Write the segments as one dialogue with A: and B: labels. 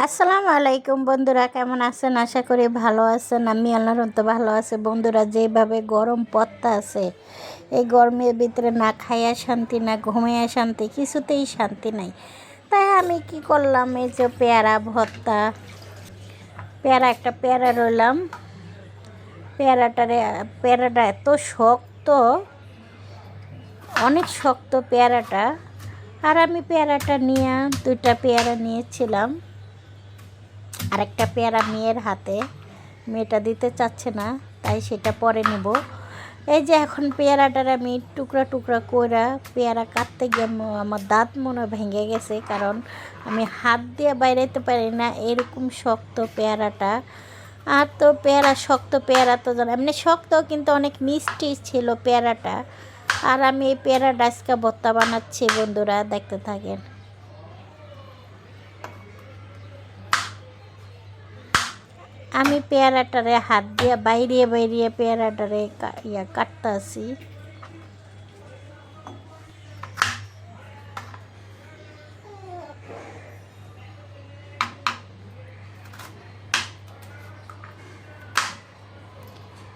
A: আসসালামু আলাইকুম বন্ধুরা, কেমন আছেন? আশা করি ভালো আছেন। আমি আল্লাহর রহমতে ভালো আছে। বন্ধুরা, যেভাবে গরম পড়তে আছে, এই গরমের ভিতরে না খাইয়া শান্তি, না ঘুমাইয়া শান্তি, কিছুতেই শান্তি নাই। তাই আমি কি করলাম, এই যে পেয়ারা ভর্তা, একটা পেয়ারা রইলাম। পেয়ারাটা এত শক্ত, অনেক শক্ত পেয়ারাটা। আর আমি পেয়ারাটা নিয়ে, দুইটা পেয়ারা নিয়েছিলাম। আরেকটা পেয়ারা মেয়ের হাতে, মেয়েটা দিতে চাচ্ছে না, তাই সেটা পরে নেব। এই যে এখন পেয়ারাটার আমি টুকরা টুকরা করে পেয়ারা কাটতে গিয়ে আমার দাঁত মনে ভেঙে গেছে, কারণ আমি হাত দিয়ে বাইরেতে পারি না, এরকম শক্ত পেয়ারাটা। আর তো শক্ত পেয়ারা তো জানো, এমনি শক্ত কিন্তু অনেক মিষ্টি ছিল পেয়ারাটা। আর আমি এই পেয়ারাটা আজকে ভর্তা বানাচ্ছি। বন্ধুরা, দেখতে থাকেন। আমি পেয়ারাটারে হাত দিয়ে বাইরিয়ে পেয়ারাটারে কাটতে আসি।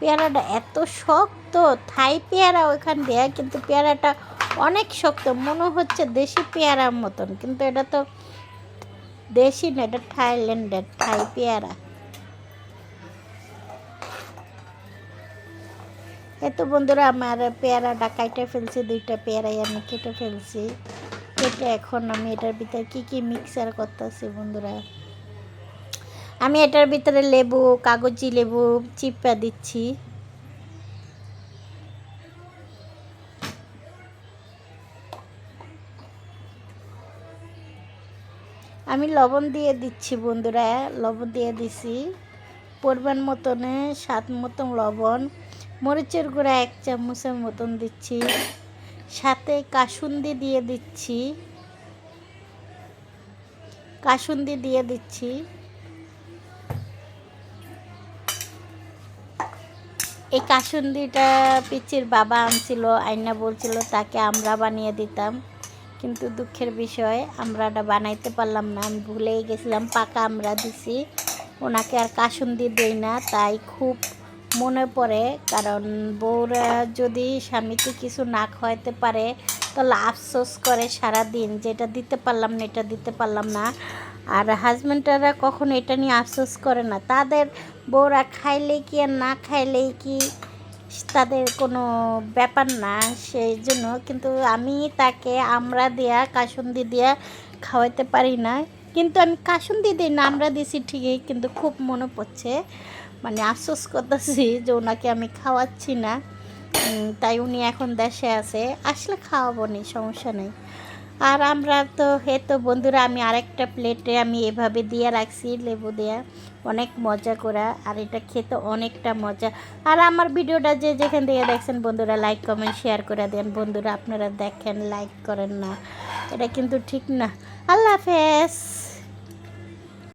A: পেয়ারাটা এত শক্ত, থাই পেয়ারা ওইখান দিয়ে, কিন্তু পেয়ারাটা অনেক শক্ত, মনে হচ্ছে দেশি পেয়ারার মতন, কিন্তু এটা তো দেশি না, এটা থাইল্যান্ডের থাই পেয়ারা। এত বন্ধুরা, আমার পেয়ারাটা কাটে ফেলছি, দুইটা পেয়ারাই আমি কেটে ফেলছি। কেটে এখন আমি এটার ভিতরে কি মিক্সার করতেছি বন্ধুরা। আমি এটার ভিতরে লেবু, কাগজি লেবু চিপা দিচ্ছি। আমি লবণ দিয়ে দিচ্ছি বন্ধুরা, লবণ দিয়ে দিছি পরিমাণ মতনে, স্বাদ মতন লবণ। মরিচের গুঁড়া 1 চামচের মতন দিচ্ছি, সাথে কাসুন্দি দিয়ে দিচ্ছি, এই কাসুন্দিটা পিচির বাবা আনছিল, আইনা বলছিল তাকে আমরা বানিয়ে দিতাম, কিন্তু দুঃখের বিষয় আমরাটা বানাইতে পারলাম না, আমি ভুলেই গেছিলাম। পাকা আমরা দিছি, ওনাকে আর কাসুন্দি দেই না, তাই খুব মনে পড়ে। কারণ বউরা যদি স্বামীকে কিছু না খাওয়াতে পারে, তাহলে আফসোস করে সারাদিন, যেটা দিতে পারলাম না, এটা দিতে পারলাম না। আর হাজব্যান্ডরা কখনো এটা নিয়ে আফসোস করে না, তাদের বউরা খাইলে কি আর না খাইলেই কি তাদের কোনো ব্যাপার না, সেই জন্য। কিন্তু আমি তাকে আমরা দেয়া কাসুন্দি দেয়া খাওয়াইতে পারি না, কিন্তু আমি কাসুন্দি দিই না, আমরা দিছি ঠিকই, কিন্তু খুব মনে পড়ছে, মানে আফসোস করতেছি যে ওনাকে আমি খাওয়াচ্ছি না। তাই উনি এখন দেশে আছে, আসলে খাওয়াবো নি, সমস্যা নেই। আর আমরা তো বন্ধুরা, আমি আরেকটা প্লেটে আমি এভাবে দিয়ে রাখছি লেবু দেয়া, অনেক মজা করা। আর এটা খেতে অনেকটা মজা। আর আমার ভিডিওটা যে যেখান থেকে দেখছেন বন্ধুরা, লাইক কমেন্ট শেয়ার করে দেন। বন্ধুরা, আপনারা দেখেন, লাইক করেন না, এটা কিন্তু ঠিক না। আল্লাহ হাফেজ।